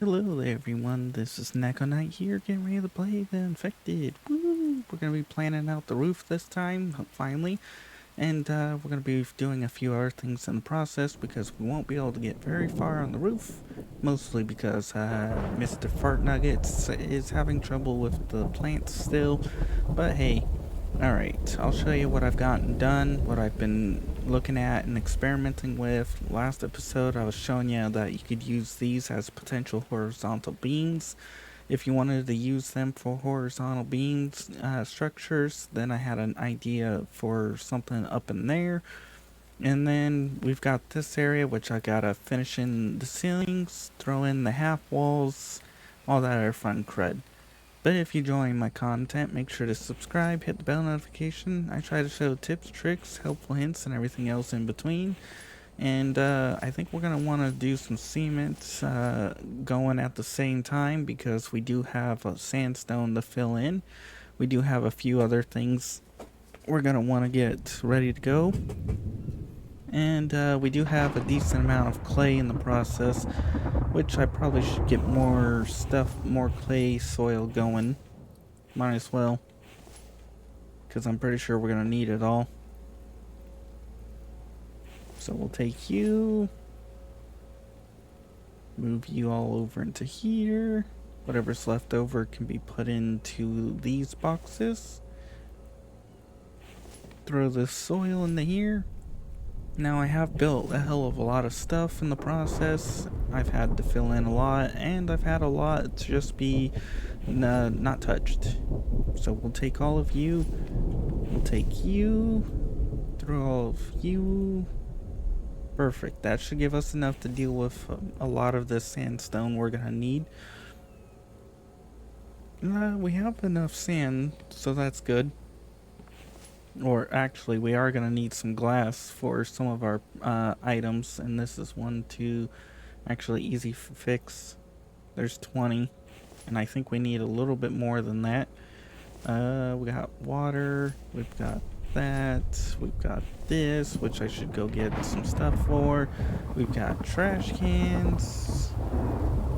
Hello there everyone, this is Neko here, getting ready to play The Infected. Woo! We're going to be planning out the roof this time, finally. And we're going to be doing a few other things in the process because we won't be able to get very far on the roof. Mostly because Mr. Fart Nuggets is having trouble with the plants still. But hey, alright, I'll show you what I've gotten done, what I've been looking at and experimenting with. Last episode I was showing you that you could use these as potential horizontal beams. If you wanted to use them for horizontal beams structures, then I had an idea for something up in there. And then we've got this area which I gotta finish in the ceilings, throw in the half walls, all that other fun crud. But if you enjoy my content, make sure to subscribe, hit the bell notification. I try to show tips, tricks, helpful hints, and everything else in between. And I think we're going to want to do some cement going at the same time because we do have a sandstone to fill in. We do have a few other things we're going to want to get ready to go. And we do have a decent amount of clay in the process, which I probably should get more stuff, more clay soil going. Might as well, because I'm pretty sure we're going to need it all. So we'll take you, move you all over into here. Whatever's left over can be put into these boxes. Throw the soil into here. Now I have built a hell of a lot of stuff in the process. I've had to fill in a lot, and I've had a lot to just be not touched. So we'll take all of you. We'll take you. Throw all of you. Perfect. That should give us enough to deal with a lot of this sandstone we're gonna need. We have enough sand, so that's good. Or actually, we are gonna need some glass for some of our items, and this is one to actually easy fix. There's 20, and I think we need a little bit more than that. We got water, we've got that, we've got this, which I should go get some stuff for. We've got trash cans.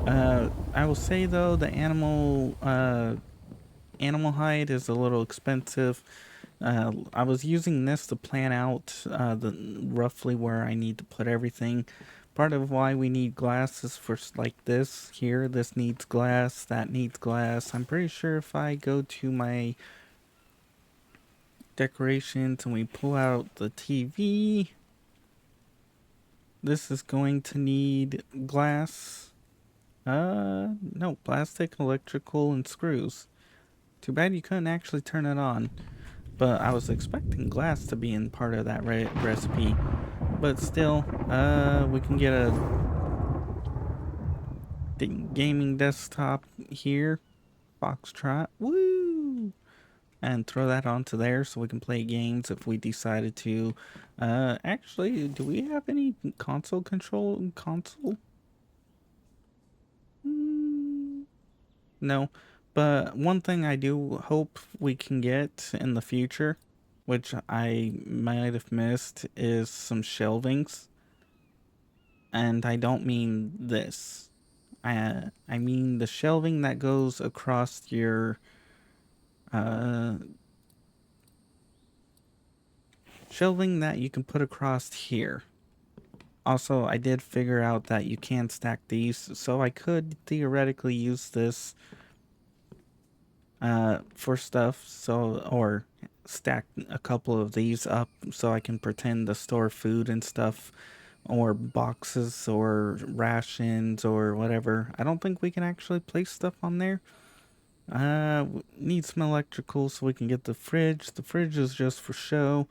I will say though, the animal hide is a little expensive. I was using this to plan out roughly where I need to put everything. Part of why we need glass is for like this here. This needs glass, that needs glass. I'm pretty sure if I go to my decorations and we pull out the TV, this is going to need glass. No, plastic, electrical, and screws. Too bad you couldn't actually turn it on. But I was expecting glass to be in part of that recipe. But still, we can get a gaming desktop here. Foxtrot. Woo! And throw that onto there so we can play games if we decided to. Actually, do we have any console control? Console? No. But one thing I do hope we can get in the future, which I might have missed, is some shelvings. And I don't mean this. I mean the shelving that goes across your shelving that you can put across here. Also, I did figure out that you can stack these, so I could theoretically use this for stuff, or stack a couple of these up so I can pretend to store food and stuff, or boxes or rations or whatever. I don't think we can actually place stuff on there. Need some electrical so we can get the fridge. The fridge is just for show,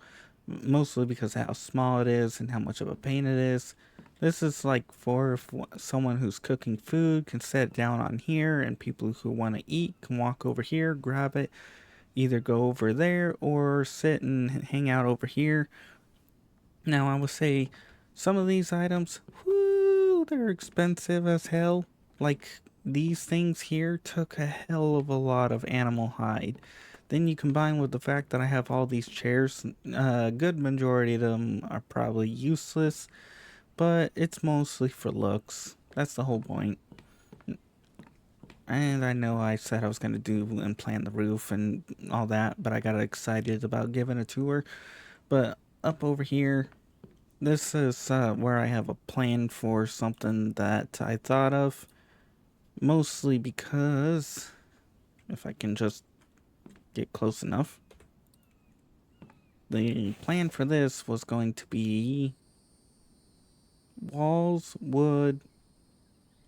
mostly because of how small it is and how much of a pain it is. This is like for if someone who's cooking food can set it down on here, and people who want to eat can walk over here, grab it, either go over there or sit and hang out over here. Now, I will say some of these items, whoo, they're expensive as hell. Like these things here took a hell of a lot of animal hide. Then you combine with the fact that I have all these chairs, a good majority of them are probably useless, but it's mostly for looks. That's the whole point. And I know I said I was going to do and plan the roof and all that, but I got excited about giving a tour. But up over here, this is where I have a plan for something that I thought of. Mostly because, if I can just get close enough, the plan for this was going to be walls, wood,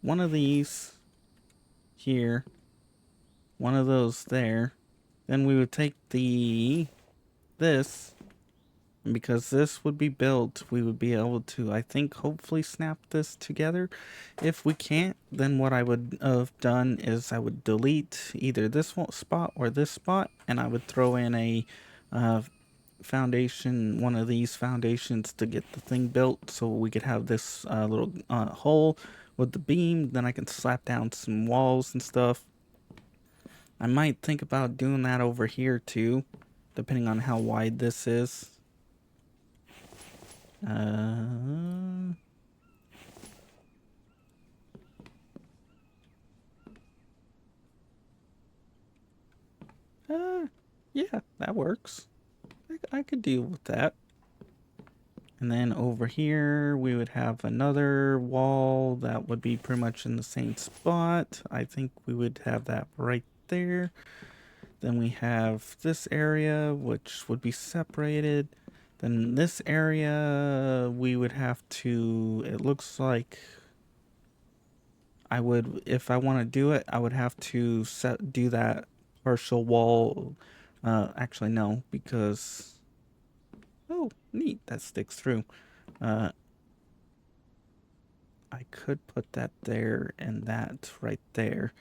one of these here, one of those there. Then we would take this, and because this would be built, we would be able to, I think, hopefully snap this together. If we can't, then what I would have done is I would delete either this spot or this spot, and I would throw in a foundation, one of these foundations to get the thing built, so we could have this little hole with the beam. Then I can slap down some walls and stuff. I might think about doing that over here too, depending on how wide this is. Yeah, that works. I could deal with that. And then over here, we would have another wall that would be pretty much in the same spot. I think we would have that right there. Then we have this area, which would be separated. Then this area, we would have to, it looks like I would, if I want to do it, I would have to do that partial wall. Actually, no, because, oh, neat, that sticks through. I could put that there and that right there.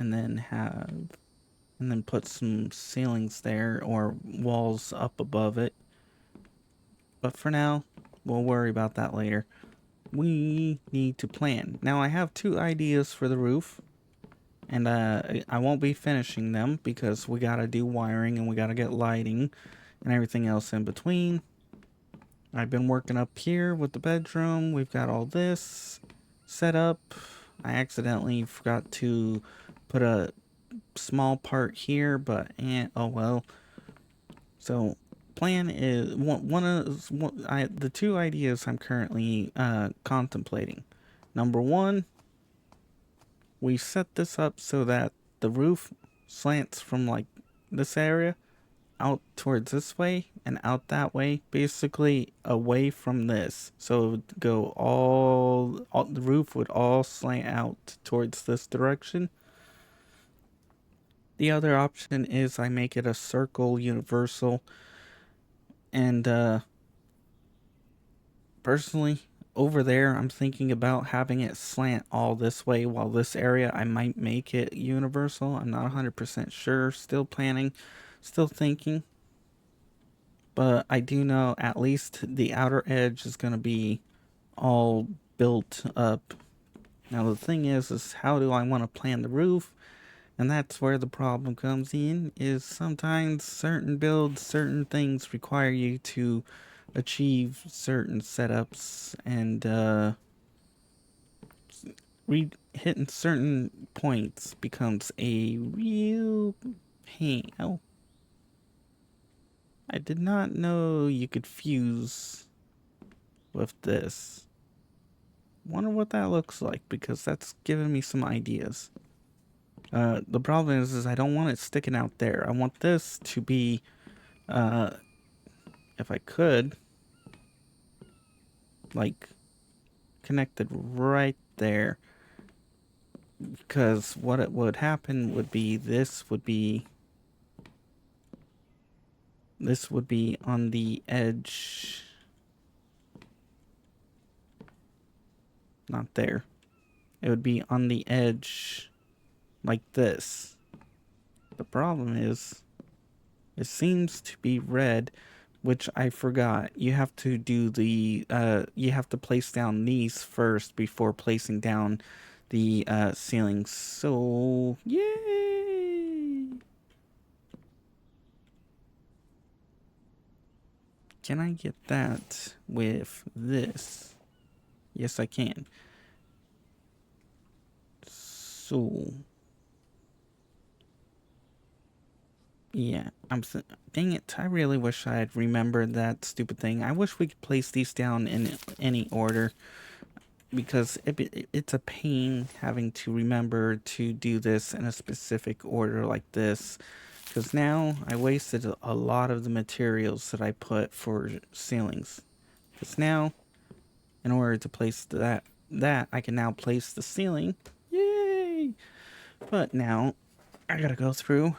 And then put some ceilings there or walls up above it. But for now, we'll worry about that later. We need to plan. Now I have 2 ideas for the roof, and I won't be finishing them because we gotta do wiring and we gotta get lighting and everything else in between. I've been working up here with the bedroom. We've got all this set up. I accidentally forgot to put a small part here, but oh well. So plan is the 2 ideas I'm currently contemplating. Number 1, we set this up so that the roof slants from like this area out towards this way and out that way, basically away from this. So it would go all the roof would all slant out towards this direction. The other option is I make it a circle universal, and personally over there I'm thinking about having it slant all this way, while this area I might make it universal. I'm not 100% sure, still planning, still thinking. But I do know at least the outer edge is going to be all built up. Now the thing is how do I want to plan the roof? And that's where the problem comes in, is sometimes certain builds, certain things require you to achieve certain setups, and hitting certain points becomes a real pain. Oh, I did not know you could fuse with this. Wonder what that looks like, because that's giving me some ideas. The problem is I don't want it sticking out there. I want this to be, if I could, like, connected right there. Because what it would happen would be this would be on the edge. Not there. It would be on the edge like this. The problem is it seems to be red, which I forgot. You have to do the you have to place down these first before placing down the ceilings. So yay! Can I get that with this? Yes, I can. So, yeah, dang it. I really wish I had remembered that stupid thing. I wish we could place these down in any order, because it's a pain having to remember to do this in a specific order like this. Because now I wasted a lot of the materials that I put for ceilings. Because now, in order to place that I can now place the ceiling. Yay! But now I gotta go through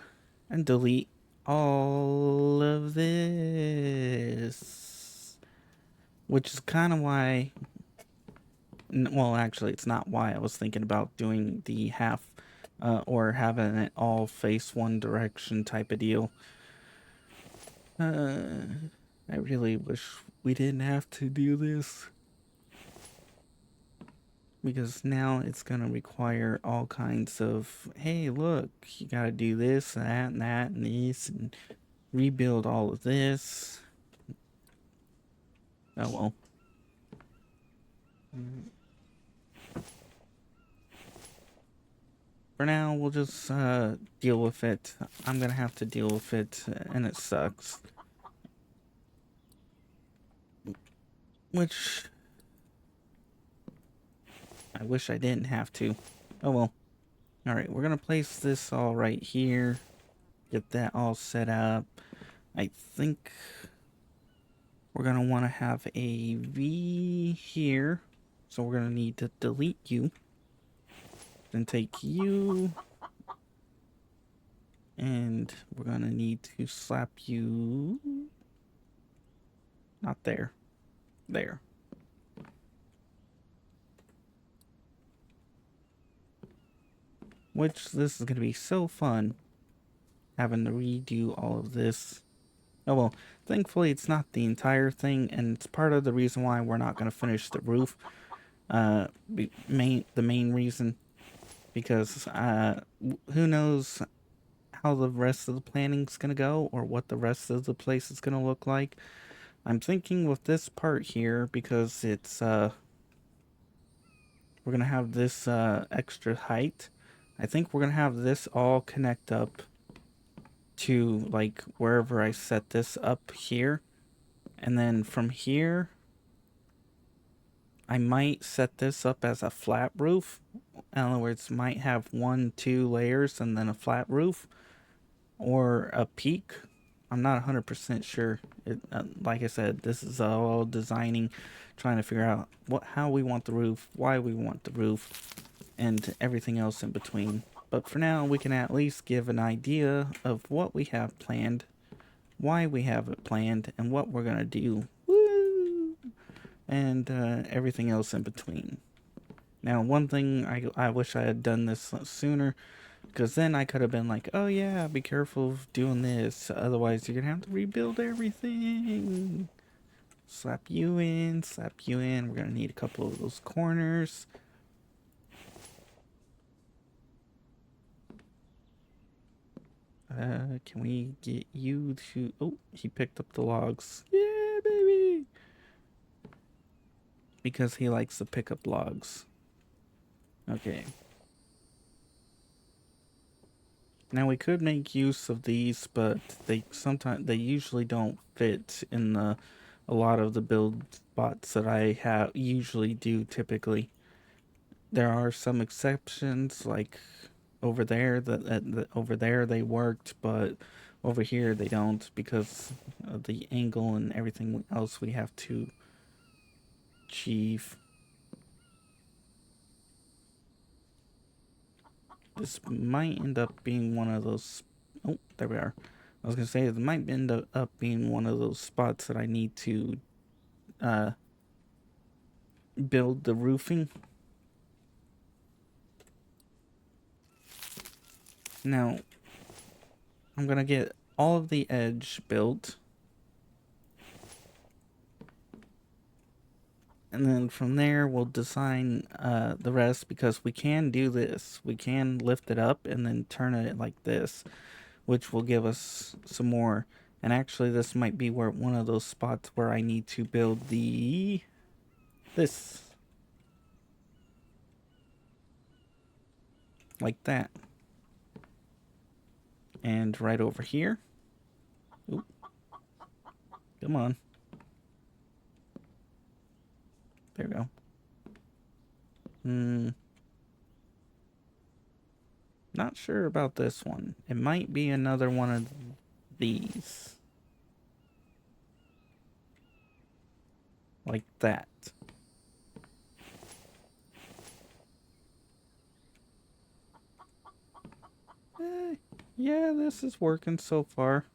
and delete all of this, which is kind of why. Well, actually, it's not why I was thinking about doing the half, or having it all face one direction type of deal. I really wish we didn't have to do this, because now it's gonna require all kinds of, hey, look, you gotta do this, that, and this, and rebuild all of this. Oh well. For now, we'll just deal with it. I'm gonna have to deal with it, and it sucks. Which I wish I didn't have to. Oh well. Alright, we're gonna place this all right here. Get that all set up. I think we're gonna want to have a V here. So we're gonna need to delete you. Then take you. And we're gonna need to slap you. Not there. There. Which, this is gonna be so fun, having to redo all of this. Oh well, thankfully it's not the entire thing, and it's part of the reason why we're not gonna finish the roof. The main reason, because who knows how the rest of the planning's gonna go, or what the rest of the place is gonna look like. I'm thinking with this part here, because it's we're gonna have this extra height. I think we're gonna have this all connect up to like wherever I set this up here, and then from here I might set this up as a flat roof. In other words, might have 1-2 layers and then a flat roof, or a peak. I'm not 100% sure. Like I said, this is all designing, trying to figure out how we want the roof, why we want the roof, and everything else in between. But for now, we can at least give an idea of what we have planned, why we have it planned, and what we're gonna do. Woo! And everything else in between. Now, one thing I wish I had done this sooner, because then I could have been like, oh yeah, be careful of doing this, otherwise you're gonna have to rebuild everything. Slap you in, we're gonna need a couple of those corners. Can we get you to... Oh, he picked up the logs. Yeah, baby! Because he likes to pick up logs. Okay. Now we could make use of these, but they usually don't fit in a lot of the build spots that I usually do typically. There are some exceptions, like over there that over there they worked, but over here they don't, because of the angle and everything else we have to achieve. This might end up being one of those... Oh, there we are. I was gonna say, it might end up being one of those spots that I need to build the roofing. Now, I'm gonna get all of the edge built, and then from there we'll design the rest, because we can do this. We can lift it up and then turn it like this, which will give us some more. And actually, this might be one of those spots where I need to build this. like that. And right over here. Oop. Come on. There we go. Not sure about this one. It might be another one of these. Like that. Yeah, this is working so far.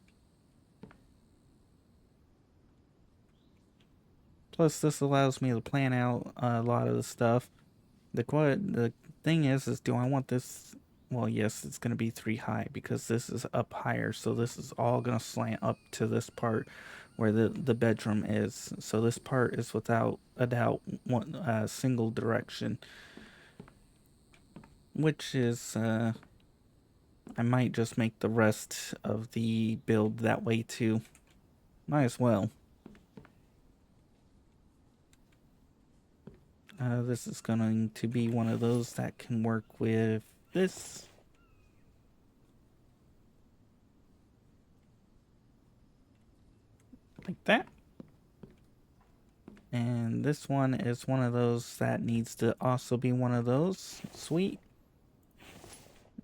Plus, this allows me to plan out a lot of the stuff. The thing is do I want this? Well, yes, it's going to be 3 high because this is up higher. So this is all going to slant up to this part where the bedroom is. So this part is without a doubt one single direction. Which is, I might just make the rest of the build that way too. Might as well. This is going to be one of those that can work with this. Like that. And this one is one of those that needs to also be one of those. Sweet.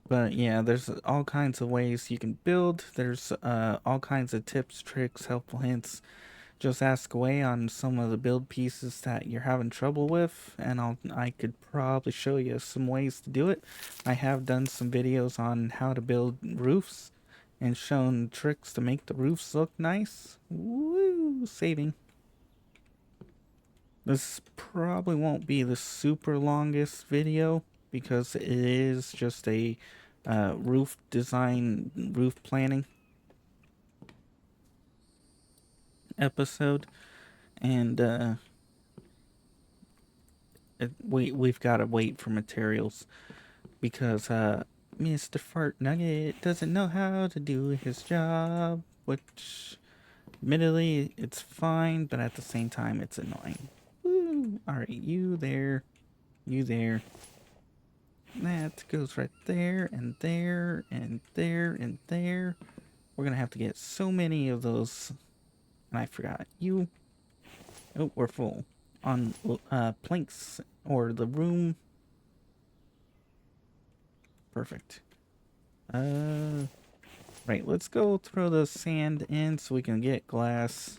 But yeah, there's all kinds of ways you can build. There's all kinds of tips, tricks, helpful hints. Just ask away on some of the build pieces that you're having trouble with, and I could probably show you some ways to do it. I have done some videos on how to build roofs and shown tricks to make the roofs look nice. Woo, saving. This probably won't be the super longest video because it is just a roof design, roof planning episode, and we've got to wait for materials because Mr. Fart Nugget doesn't know how to do his job, which admittedly it's fine, but at the same time it's annoying. Woo! Alright, you there, you there. That goes right there, and there, and there, and there. We're gonna have to get so many of those. And I forgot. You. Oh, we're full. On planks, or the room. Perfect. Right, let's go throw the sand in so we can get glass.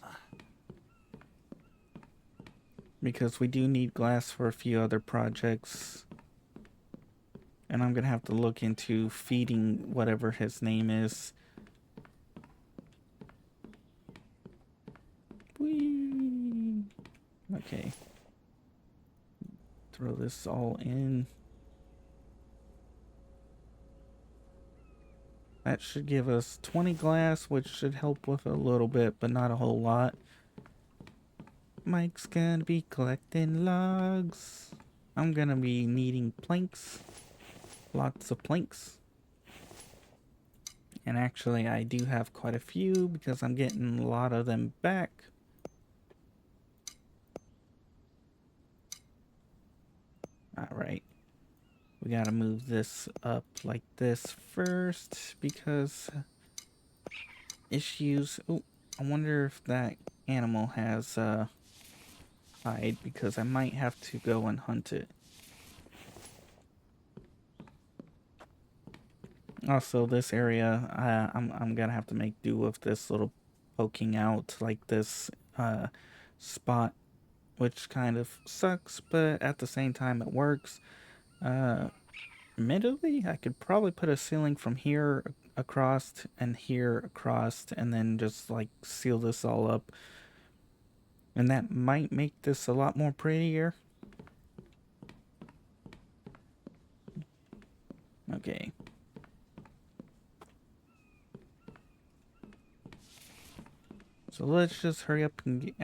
Because we do need glass for a few other projects. And I'm gonna have to look into feeding whatever his name is. Whee! Okay. Throw this all in. That should give us 20 glass, which should help with a little bit, but not a whole lot. Mike's gonna be collecting logs. I'm gonna be needing planks. Lots of planks. And actually, I do have quite a few because I'm getting a lot of them back. Alright. We gotta move this up like this first because issues. Oh, I wonder if that animal has hide because I might have to go and hunt it. Also, this area, I'm gonna have to make do with this little poking out like this spot, which kind of sucks, but at the same time it works. Admittedly, I could probably put a ceiling from here across and here across, and then just like seal this all up, and that might make this a lot more prettier. Okay. So let's just hurry up and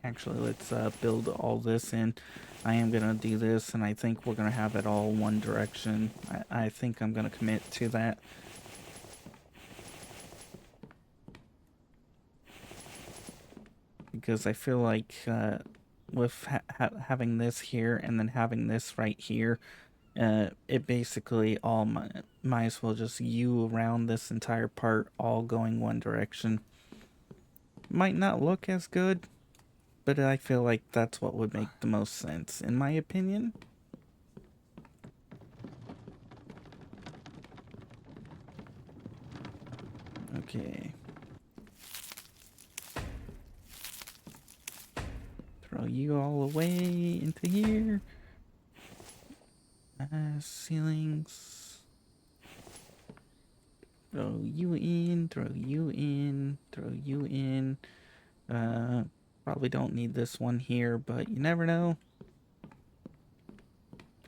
actually let's build all this in. I am gonna do this, and I think we're gonna have it all one direction. I think I'm gonna commit to that. Because I feel like with having this here and then having this right here, It basically all might as well just U around this entire part, all going one direction. Might not look as good, but I feel like that's what would make the most sense, in my opinion. Okay. Throw you all away into here. Ceilings. Throw you in, throw you in, throw you in. Probably don't need this one here, but you never know.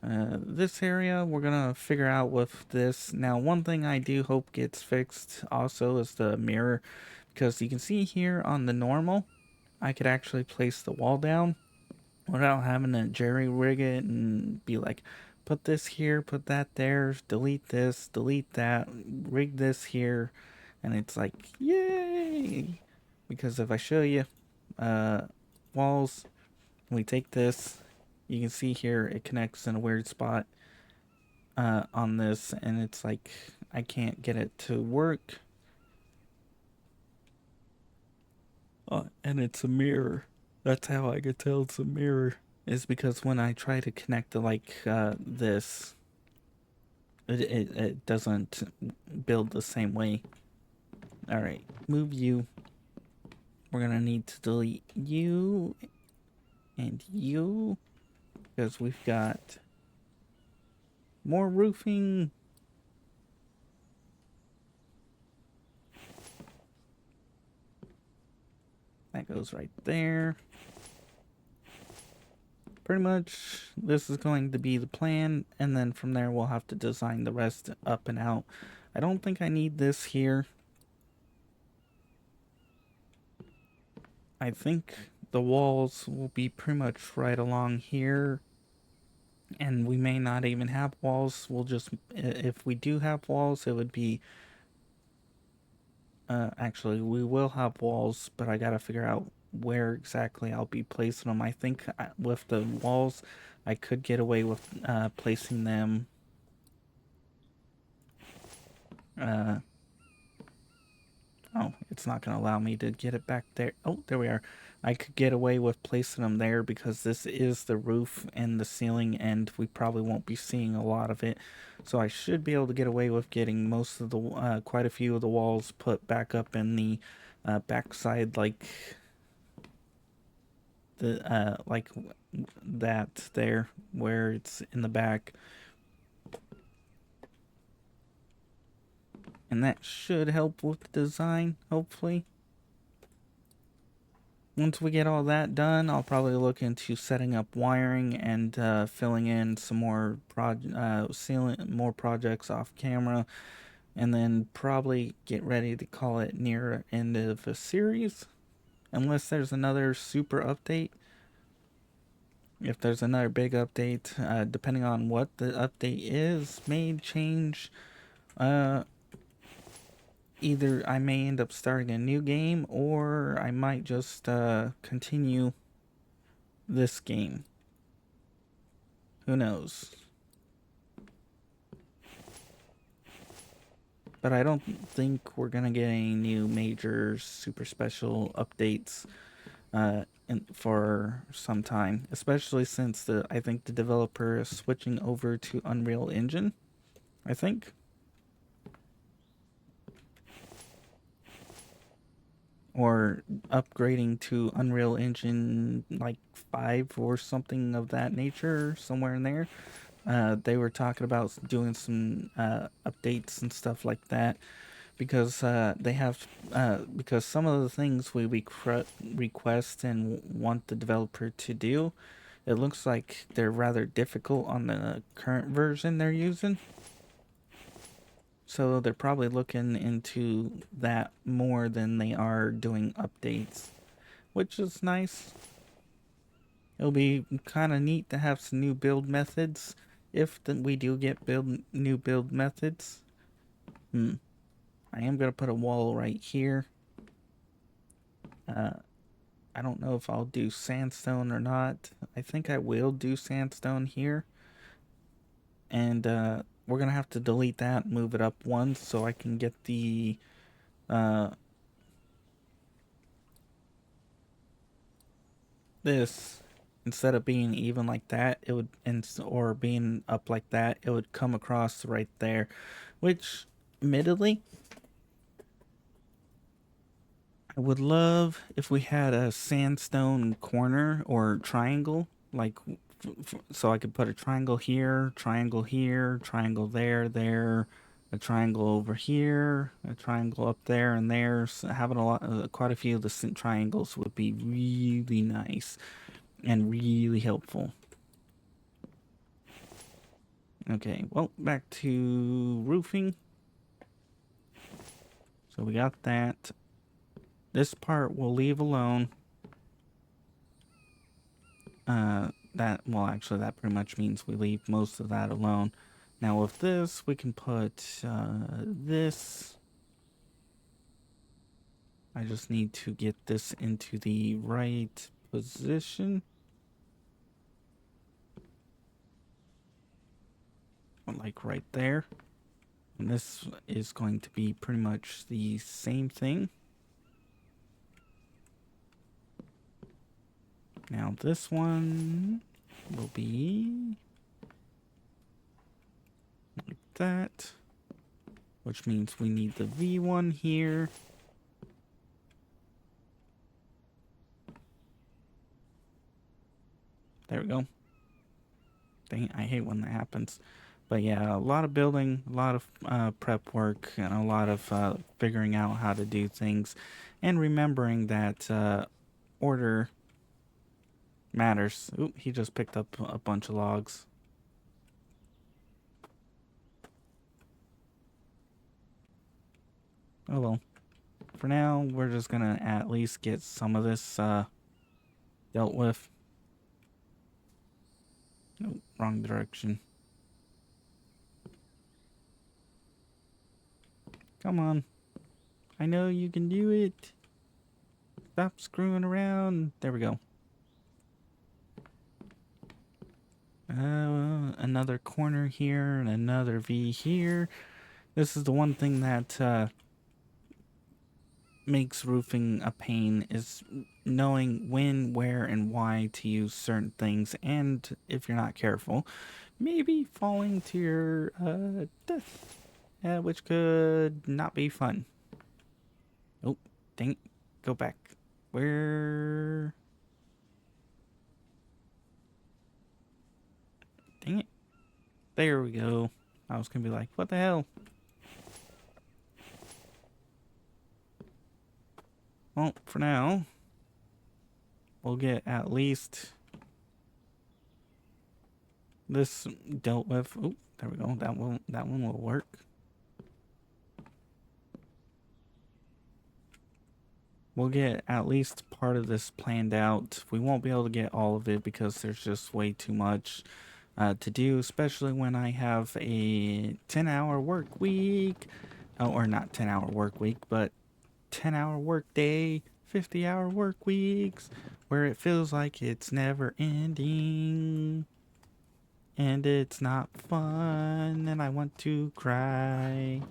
This area we're gonna figure out with this. Now, one thing I do hope gets fixed also is the mirror, because you can see here on the normal, I could actually place the wall down without having to jerry rig it and be like, put this here, put that there, delete this, delete that, rig this here, and it's like, yay! Because if I show you, walls, we take this, you can see here it connects in a weird spot on this, and it's like I can't get it to work. And it's a mirror. That's how I could tell it's a mirror. Is because when I try to connect to like this, it doesn't build the same way. All right, move you. We're gonna need to delete you and you because we've got more roofing. That goes right there. Pretty much this is going to be the plan, and then from there we'll have to design the rest up and out. I don't think I need this here. I think the walls will be pretty much right along here, and we may not even have walls. We'll just, if we do have walls, it would be actually we will have walls, but I gotta figure out where exactly I'll be placing them. I think with the walls I could get away with placing them oh, it's not going to allow me to get it back there. Oh, there we are. I could get away with placing them there because this is the roof and the ceiling, and we probably won't be seeing a lot of it. So I should be able to get away with getting most of the, quite a few of the walls put back up in the backside, like like that there, where it's in the back. And that should help with the design, hopefully. Once we get all that done, I'll probably look into setting up wiring and filling in some more more projects off camera, and then probably get ready to call it near end of a series, unless there's another super update. If there's another big update, depending on what the update is, may change. Either I may end up starting a new game, or I might just continue this game. Who knows? But I don't think we're gonna get any new major super special updates for some time, especially since I think the developer is switching over to Unreal Engine, I think. Or upgrading to Unreal Engine like 5 or something of that nature, somewhere in there. They were talking about doing some updates and stuff like that, because they have because some of the things we request and want the developer to do, it looks like they're rather difficult on the current version they're using. So they're probably looking into that more than they are doing updates, which is nice. It'll be kind of neat to have some new build methods, if we do get new build methods. I am going to put a wall right here. I don't know if I'll do sandstone or not. I think I will do sandstone here. and we're gonna have to delete that, move it up one, so I can get the this, instead of being even like that, it would, or being up like that, it would come across right there, which admittedly I would love if we had a sandstone corner or triangle, like so I could put a triangle here, triangle there, a triangle over here, a triangle up there and there. So having quite a few of the triangles would be really nice and really helpful. Okay, well, back to roofing. So we got that. This part we'll leave alone. Well, actually, that pretty much means we leave most of that alone. Now with this, we can put this. I just need to get this into the right position. Like right there. And this is going to be pretty much the same thing. Now this one will be like that, which means we need the V1 here. There we go. Dang, I hate when that happens. But yeah, a lot of building, a lot of prep work, and a lot of figuring out how to do things, and remembering that order matters. Ooh, he just picked up a bunch of logs. Oh well. For now, we're just gonna at least get some of this dealt with. Nope, wrong direction. Come on. I know you can do it. Stop screwing around. There we go. Another corner here and another V here. This is the one thing that makes roofing a pain, is knowing when, where, and why to use certain things, and if you're not careful, maybe falling to your death, which could not be fun. Oh, dang it. Go back. Where? Dang it. There we go. I was gonna be like, what the hell? Well, for now, we'll get at least this dealt with. Oh, there we go. That one will work. We'll get at least part of this planned out. We won't be able to get all of it because there's just way too much to do, especially when I have a 10-hour work week. Oh, or not 10-hour work week, but 10-hour work day, 50-hour work weeks, where it feels like it's never ending. And it's not fun, and I want to cry.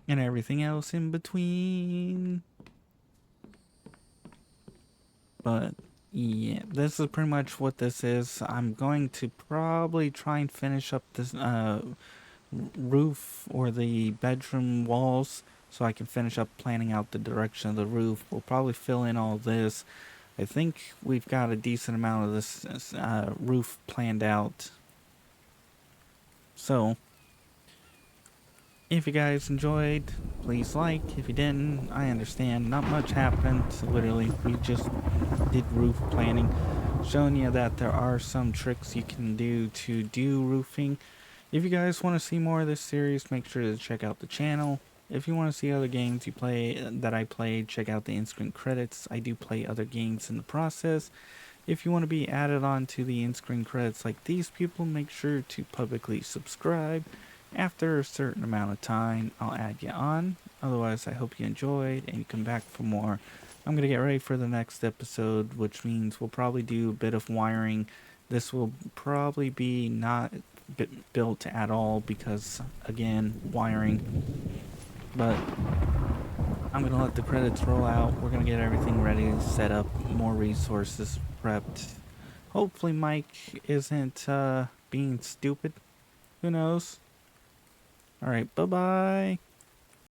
And everything else in between. But yeah, this is pretty much what this is. I'm going to probably try and finish up this roof or the bedroom walls so I can finish up planning out the direction of the roof. We'll probably fill in all this. I think we've got a decent amount of this roof planned out. So if you guys enjoyed, please like. If you didn't, I understand. Not much happened. Literally, we just did roof planning, showing you that there are some tricks you can do to do roofing. If you guys want to see more of this series, make sure to check out the channel. If you want to see other games that I played, check out the in-screen credits. I do play other games in the process. If you want to be added on to the in-screen credits like these people, make sure to publicly subscribe. After a certain amount of time, I'll add you on. Otherwise, I hope you enjoyed and you come back for more. I'm going to get ready for the next episode, which means we'll probably do a bit of wiring This will probably be not built at all because, again, wiring. But I'm going to let the credits roll out. We're going to get everything ready, set up, more resources prepped. Hopefully Mike isn't being stupid. Who knows? Alright, bye-bye.